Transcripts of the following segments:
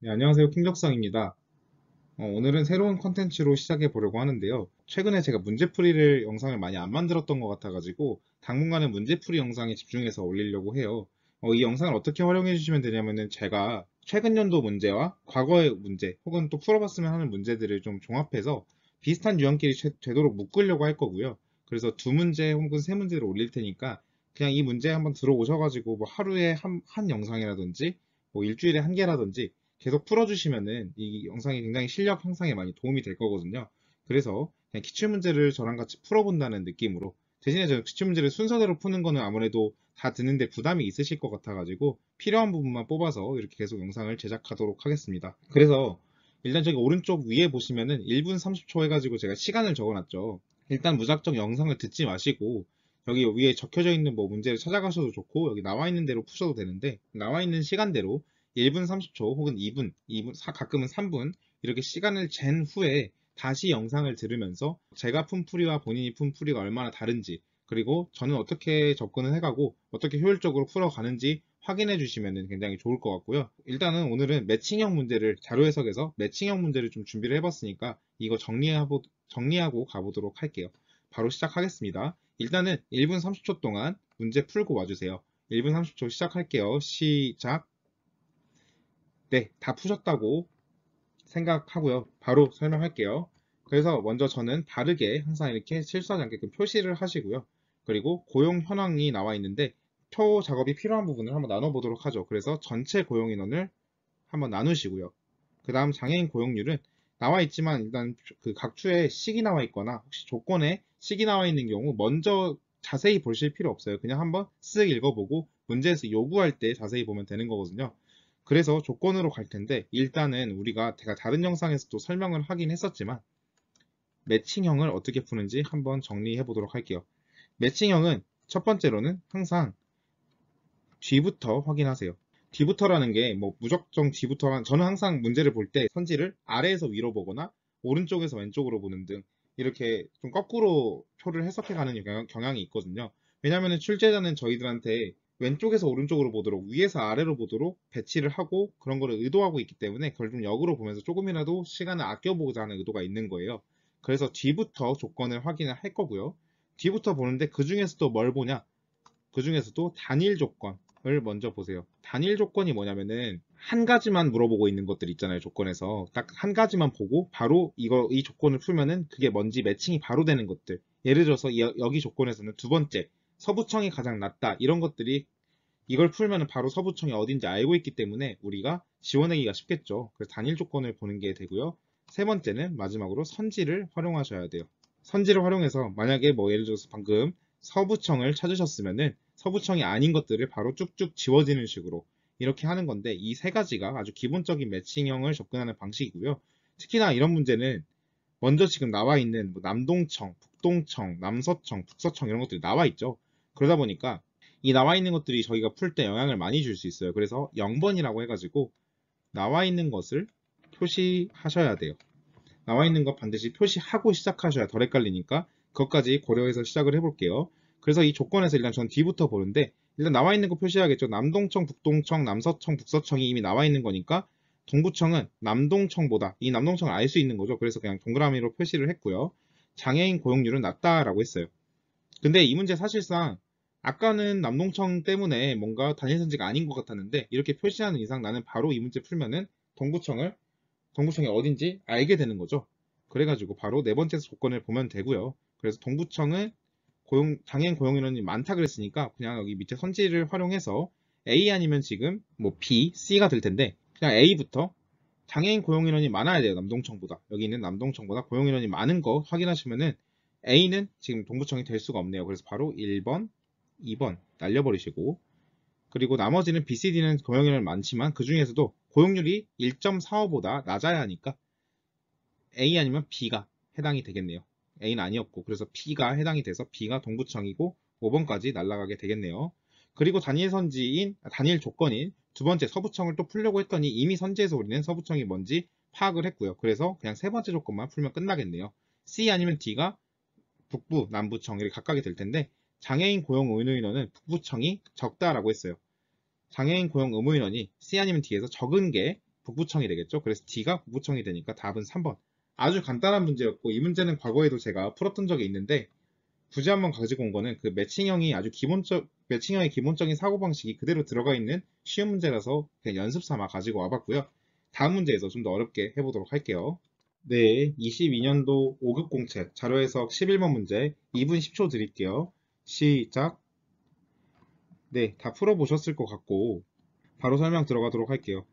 네, 안녕하세요. 킹덕성입니다. 오늘은 새로운 컨텐츠로 시작해 보려고 하는데요. 최근에 제가 문제풀이를 영상을 많이 안 만들었던 것 같아가지고 당분간은 문제풀이 영상에 집중해서 올리려고 해요. 이 영상을 어떻게 활용해 주시면 되냐면은 제가 최근 연도 문제와 과거의 문제 혹은 또 풀어봤으면 하는 문제들을 좀 종합해서 비슷한 유형끼리 되도록 묶으려고 할 거고요. 그래서 두 문제 혹은 세 문제를 올릴 테니까 그냥 이 문제 한번 들어오셔가지고 뭐 하루에 한 영상이라든지 뭐 일주일에 한 개라든지 계속 풀어주시면은 이 영상이 굉장히 실력 향상에 많이 도움이 될 거거든요. 그래서 그냥 기출 문제를 저랑 같이 풀어본다는 느낌으로 대신에 저 기출 문제를 순서대로 푸는 거는 아무래도 다 듣는데 부담이 있으실 것 같아가지고 필요한 부분만 뽑아서 이렇게 계속 영상을 제작하도록 하겠습니다. 그래서 일단 저기 오른쪽 위에 보시면은 1분 30초 해가지고 제가 시간을 적어놨죠. 일단 무작정 영상을 듣지 마시고 여기 위에 적혀져 있는 뭐 문제를 찾아가셔도 좋고 여기 나와 있는 대로 푸셔도 되는데 나와 있는 시간대로 1분 30초 혹은 2분, 가끔은 3분 이렇게 시간을 잰 후에 다시 영상을 들으면서 제가 푼 풀이와 본인이 푼 풀이가 얼마나 다른지 그리고 저는 어떻게 접근을 해가고 어떻게 효율적으로 풀어가는지 확인해 주시면 굉장히 좋을 것 같고요. 일단은 오늘은 매칭형 문제를 자료 해석에서 매칭형 문제를 좀 준비를 해봤으니까 이거 정리하고 가보도록 할게요. 바로 시작하겠습니다. 일단은 1분 30초 동안 문제 풀고 와주세요. 1분 30초 시작할게요. 시작. 네, 다 푸셨다고 생각하고요. 바로 설명할게요. 그래서 먼저 저는 바르게 항상 이렇게 실수하지 않게끔 표시를 하시고요. 그리고 고용 현황이 나와 있는데 표 작업이 필요한 부분을 한번 나눠보도록 하죠. 그래서 전체 고용 인원을 한번 나누시고요. 그 다음 장애인 고용률은 나와 있지만 일단 그 각 추에 식이 나와 있거나 혹시 조건에 식이 나와 있는 경우 먼저 자세히 보실 필요 없어요. 그냥 한번 쓱 읽어보고 문제에서 요구할 때 자세히 보면 되는 거거든요. 그래서 조건으로 갈 텐데 일단은 우리가 제가 다른 영상에서도 설명을 하긴 했었지만 매칭형을 어떻게 푸는지 한번 정리해 보도록 할게요. 매칭형은 첫 번째로는 항상 뒤부터 확인하세요. 뒤부터라는 게 뭐 무작정 뒤부터 저는 항상 문제를 볼 때 선지를 아래에서 위로 보거나 오른쪽에서 왼쪽으로 보는 등 이렇게 좀 거꾸로 표를 해석해가는 경향이 있거든요. 왜냐하면 출제자는 저희들한테 왼쪽에서 오른쪽으로 보도록 위에서 아래로 보도록 배치를 하고 그런 거를 의도하고 있기 때문에 그걸 좀 역으로 보면서 조금이라도 시간을 아껴보고자 하는 의도가 있는 거예요. 그래서 뒤부터 조건을 확인을 할 거고요. 뒤부터 보는데 그 중에서도 뭘 보냐? 그 중에서도 단일 조건을 먼저 보세요. 단일 조건이 뭐냐면은 한 가지만 물어보고 있는 것들 있잖아요. 조건에서 딱 한 가지만 보고 바로 이 조건을 풀면은 그게 뭔지 매칭이 바로 되는 것들. 예를 들어서 여기 조건에서는 두 번째 서부청이 가장 낫다 이런 것들이 이걸 풀면은 바로 서부청이 어딘지 알고 있기 때문에 우리가 지원하기가 쉽겠죠. 그래서 단일 조건을 보는 게 되고요. 세 번째는 마지막으로 선지를 활용하셔야 돼요. 선지를 활용해서 만약에 뭐 예를 들어서 방금 서부청을 찾으셨으면은 서부청이 아닌 것들을 바로 쭉쭉 지워지는 식으로 이렇게 하는 건데 이 세 가지가 아주 기본적인 매칭형을 접근하는 방식이고요. 특히나 이런 문제는 먼저 지금 나와 있는 뭐 남동청, 북동청, 남서청, 북서청 이런 것들이 나와 있죠. 그러다 보니까 이 나와 있는 것들이 저희가 풀 때 영향을 많이 줄 수 있어요. 그래서 0번이라고 해가지고 나와 있는 것을 표시하셔야 돼요. 나와 있는 것 반드시 표시하고 시작하셔야 덜 헷갈리니까 그것까지 고려해서 시작을 해볼게요. 그래서 이 조건에서 일단 전 D부터 보는데 일단 나와 있는 거 표시해야겠죠. 남동청, 북동청, 남서청, 북서청이 이미 나와 있는 거니까 동부청은 남동청보다 이 남동청을 알 수 있는 거죠. 그래서 그냥 동그라미로 표시를 했고요. 장애인 고용률은 낮다라고 했어요. 근데 이 문제 사실상 아까는 남동청 때문에 뭔가 단일선지가 아닌 것 같았는데 이렇게 표시하는 이상 나는 바로 이 문제 풀면은 동부청이 어딘지 알게 되는 거죠. 그래가지고 바로 네 번째 조건을 보면 되고요. 그래서 동부청은 장애인 고용 인원이 많다 그랬으니까 그냥 여기 밑에 선지를 활용해서 A 아니면 지금 뭐 B, C가 될 텐데 그냥 A부터 장애인 고용 인원이 많아야 돼요. 남동청보다. 여기 있는 남동청보다 고용 인원이 많은 거 확인하시면은 A는 지금 동부청이 될 수가 없네요. 그래서 바로 1번, 2번 날려버리시고 그리고 나머지는 BCD는 고용 인원이 많지만 그 중에서도 고용률이 1.45보다 낮아야 하니까 A 아니면 B가 해당이 되겠네요. A는 아니었고 그래서 B가 해당이 돼서 B가 동부청이고 5번까지 날아가게 되겠네요. 그리고 단일 조건인 두 번째 서부청을 또 풀려고 했더니 이미 선지에서 우리는 서부청이 뭔지 파악을 했고요. 그래서 그냥 세 번째 조건만 풀면 끝나겠네요. C 아니면 D가 북부, 남부청 이렇게 각각이 될 텐데 장애인 고용 의무 인원은 북부청이 적다라고 했어요. 장애인 고용 의무 인원이 C 아니면 D에서 적은 게 북부청이 되겠죠. 그래서 D가 북부청이 되니까 답은 3번. 아주 간단한 문제였고 이 문제는 과거에도 제가 풀었던 적이 있는데 굳이 한번 가지고 온 거는 그 매칭형의 기본적인 사고방식이 그대로 들어가 있는 쉬운 문제라서 그냥 연습 삼아 가지고 와봤고요. 다음 문제에서 좀 더 어렵게 해보도록 할게요. 네, 22년도 5급 공책 자료 해석 11번 문제 2분 10초 드릴게요. 시작. 네, 다 풀어보셨을 것 같고 바로 설명 들어가도록 할게요.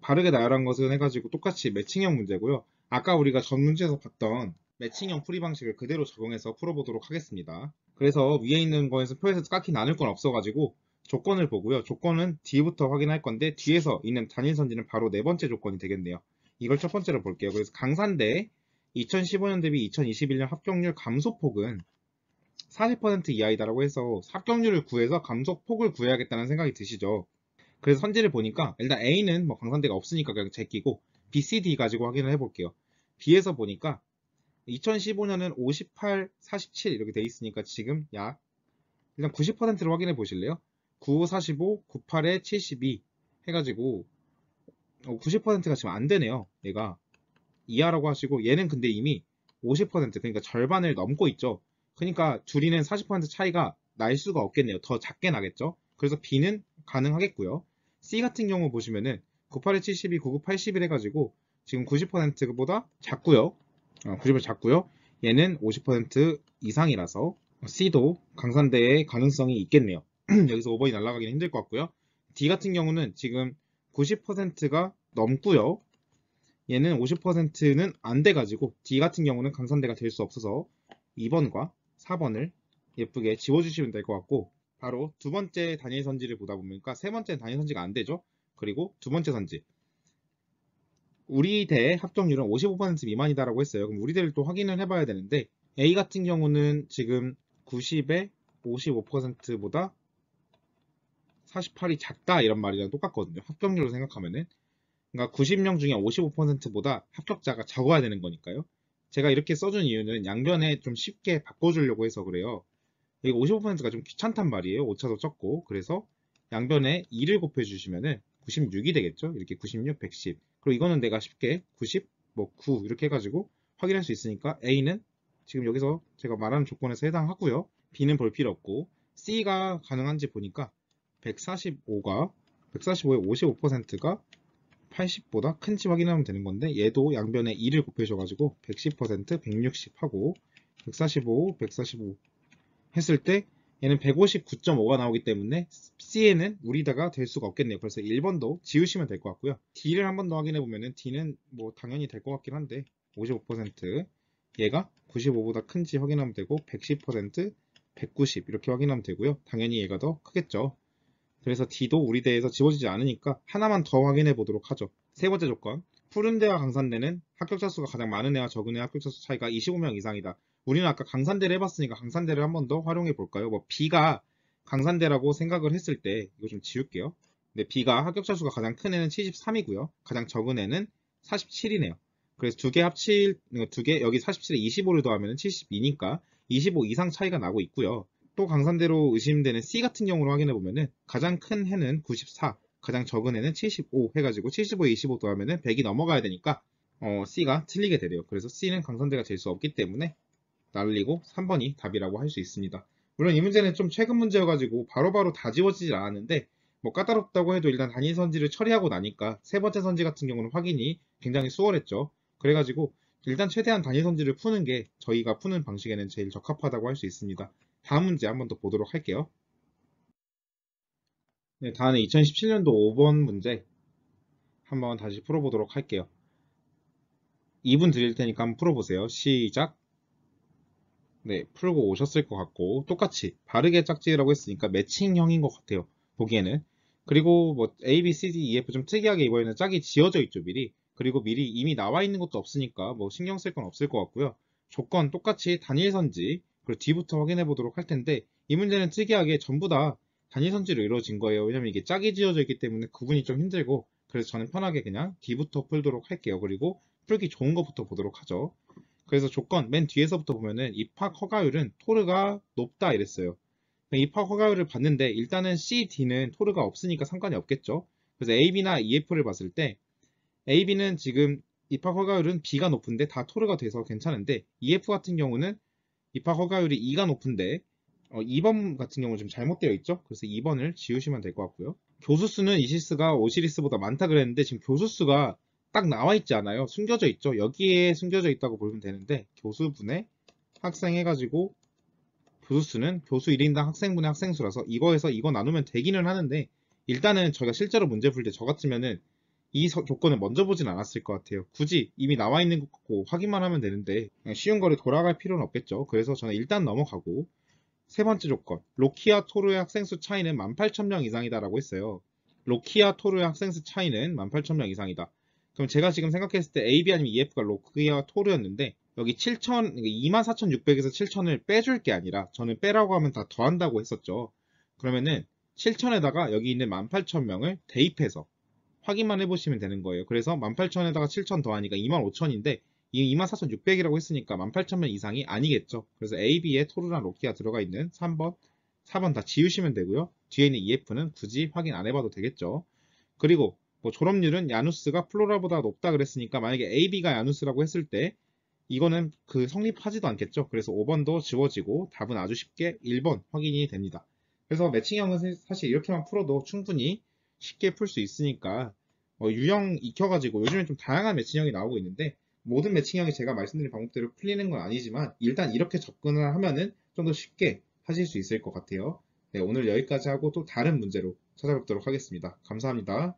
바르게 나열한 것은 해가지고 똑같이 매칭형 문제고요. 아까 우리가 전 문제에서 봤던 매칭형 풀이 방식을 그대로 적용해서 풀어보도록 하겠습니다. 그래서 위에 있는 거에서 표에서 딱히 나눌 건 없어가지고 조건을 보고요. 조건은 뒤부터 확인할 건데 뒤에서 있는 단일선지는 바로 네 번째 조건이 되겠네요. 이걸 첫 번째로 볼게요. 그래서 강산대 2015년 대비 2021년 합격률 감소폭은 40% 이하이다라고 해서 합격률을 구해서 감소폭을 구해야겠다는 생각이 드시죠. 그래서 선지를 보니까 일단 A는 뭐 강산대가 없으니까 그냥 제끼고 B, C, D 가지고 확인을 해볼게요. B에서 보니까 2015년은 58, 47 이렇게 돼 있으니까 지금 약 일단 90%로 확인해 보실래요? 95, 45, 98에 72 해가지고 90%가 지금 안 되네요. 얘가 이하라고 하시고 얘는 근데 이미 50% 그러니까 절반을 넘고 있죠. 그러니까 둘이는 40% 차이가 날 수가 없겠네요. 더 작게 나겠죠. 그래서 B는 가능하겠고요. C 같은 경우 보시면은 98에 72, 99, 81 해가지고 지금 90%보다 작고요. 90% 작고요. 얘는 50% 이상이라서 C도 강산대의 가능성이 있겠네요. 여기서 5번이 날아가기는 힘들 것 같고요. D 같은 경우는 지금 90%가 넘고요. 얘는 50%는 안 돼가지고 D 같은 경우는 강산대가 될 수 없어서 2번과 4번을 예쁘게 지워주시면 될 것 같고 바로 두 번째 단일 선지를 보다 보니까 세 번째 단일 선지가 안 되죠. 그리고 두 번째 선지 우리 대 합격률은 55% 미만이다라고 했어요. 그럼 우리 대를 또 확인을 해봐야 되는데 A 같은 경우는 지금 90에 55%보다 48이 작다 이런 말이랑 똑같거든요. 합격률로 생각하면은 그러니까 90명 중에 55%보다 합격자가 적어야 되는 거니까요. 제가 이렇게 써준 이유는 양변에 좀 쉽게 바꿔주려고 해서 그래요. 이거 55%가 좀 귀찮단 말이에요. 오차도 적고. 그래서 양변에 2를 곱해주시면은 96이 되겠죠. 이렇게 96, 110. 그리고 이거는 내가 쉽게 90, 뭐 9 이렇게 해가지고 확인할 수 있으니까 A는 지금 여기서 제가 말하는 조건에서 해당하고요. B는 볼 필요 없고 C가 가능한지 보니까 145가 145의 55%가 80보다 큰지 확인하면 되는 건데 얘도 양변에 2를 곱해줘가지고 110%, 160 하고 145, 145 했을 때 얘는 159.5가 나오기 때문에 C에는 우리다가 될 수가 없겠네요. 그래서 1번도 지우시면 될 것 같고요. D를 한 번 더 확인해 보면은 D는 뭐 당연히 될 것 같긴 한데 55% 얘가 95보다 큰지 확인하면 되고 110%, 190 이렇게 확인하면 되고요. 당연히 얘가 더 크겠죠. 그래서 D도 우리 대에서 지워지지 않으니까 하나만 더 확인해 보도록 하죠. 세 번째 조건. 푸른 대와 강산대는 합격자 수가 가장 많은 애와 적은 애 합격자 수 차이가 25명 이상이다. 우리는 아까 강산대를 해봤으니까 강산대를 한 번 더 활용해 볼까요? 뭐 B가 강산대라고 생각을 했을 때 이거 좀 지울게요. 근데 B가 합격자 수가 가장 큰 애는 73이고요. 가장 적은 애는 47이네요. 그래서 두 개 여기 47에 25를 더하면 72니까 25 이상 차이가 나고 있고요. 또 강산대로 의심되는 C 같은 경우로 확인해 보면은 가장 큰 해는 94, 가장 적은 해는 75 해가지고 75에 25 더하면은 100이 넘어가야 되니까 C가 틀리게 되래요. 그래서 C는 강산대가 될 수 없기 때문에 날리고 3번이 답이라고 할 수 있습니다. 물론 이 문제는 좀 최근 문제여가지고 바로바로 다 지워지질 않았는데 뭐 까다롭다고 해도 일단 단일 선지를 처리하고 나니까 세 번째 선지 같은 경우는 확인이 굉장히 수월했죠. 그래가지고 일단 최대한 단일 선지를 푸는 게 저희가 푸는 방식에는 제일 적합하다고 할 수 있습니다. 다음 문제 한번 더 보도록 할게요. 네, 다음은 2017년도 5번 문제 한번 다시 풀어보도록 할게요. 2분 드릴 테니까 한번 풀어보세요. 시작. 네, 풀고 오셨을 것 같고 똑같이 바르게 짝지으라고 했으니까 매칭형인 것 같아요. 보기에는. 그리고 뭐 A, B, C, D, E, F 좀 특이하게 이번에는 짝이 지어져 있죠, 미리. 그리고 미리 이미 나와 있는 것도 없으니까 뭐 신경 쓸 건 없을 것 같고요. 조건 똑같이 단일선지 그리고 D부터 확인해 보도록 할 텐데 이 문제는 특이하게 전부 다 단일선지로 이루어진 거예요. 왜냐면 이게 짝이 지어져 있기 때문에 구분이 좀 힘들고 그래서 저는 편하게 그냥 D부터 풀도록 할게요. 그리고 풀기 좋은 것부터 보도록 하죠. 그래서 조건 맨 뒤에서부터 보면은 입학 허가율은 토르가 높다 이랬어요. 입학 허가율을 봤는데 일단은 C, D는 토르가 없으니까 상관이 없겠죠. 그래서 AB나 EF를 봤을 때 AB는 지금 입학 허가율은 B가 높은데 다 토르가 돼서 괜찮은데 EF 같은 경우는 입학 허가율이 E가 높은데 2번 같은 경우는 좀 잘못되어 있죠. 그래서 2번을 지우시면 될 것 같고요. 교수 수는 이시스가 오시리스보다 많다 그랬는데 지금 교수 수가 딱 나와 있지 않아요. 숨겨져 있죠. 여기에 숨겨져 있다고 보면 되는데 교수분의 학생 해가지고 교수 수는 교수 1인당 학생분의 학생수라서 이거에서 이거 나누면 되기는 하는데 일단은 저희가 실제로 문제 풀 때 저 같으면은 이 조건을 먼저 보진 않았을 것 같아요. 굳이 이미 나와 있는 거 확인만 하면 되는데 그냥 쉬운 거를 돌아갈 필요는 없겠죠. 그래서 저는 일단 넘어가고 세 번째 조건, 로키와 토르의 학생수 차이는 18,000명 이상이다라고 했어요. 로키와 토르의 학생수 차이는 18,000명 이상이다. 그럼 제가 지금 생각했을 때 AB 아니면 EF가 로키와 토르였는데 여기 7,000, 24,600에서 7,000을 빼줄 게 아니라 저는 빼라고 하면 다 더한다고 했었죠. 그러면은 7,000에다가 여기 있는 18,000명을 대입해서 확인만 해보시면 되는 거예요. 그래서 18,000에다가 7,000 더하니까 25,000인데 이 24,600이라고 했으니까 18,000명 이상이 아니겠죠. 그래서 A, B에 토르랑 로키가 들어가 있는 3번, 4번 다 지우시면 되고요. 뒤에 있는 EF는 굳이 확인 안 해봐도 되겠죠. 그리고 뭐 졸업률은 야누스가 플로라보다 높다 그랬으니까 만약에 A, B가 야누스라고 했을 때 이거는 그 성립하지도 않겠죠. 그래서 5번도 지워지고 답은 아주 쉽게 1번 확인이 됩니다. 그래서 매칭형은 사실 이렇게만 풀어도 충분히 쉽게 풀 수 있으니까 유형 익혀가지고 요즘에 좀 다양한 매칭형이 나오고 있는데 모든 매칭형이 제가 말씀드린 방법대로 풀리는 건 아니지만 일단 이렇게 접근을 하면은 좀 더 쉽게 하실 수 있을 것 같아요. 네, 오늘 여기까지 하고 또 다른 문제로 찾아뵙도록 하겠습니다. 감사합니다.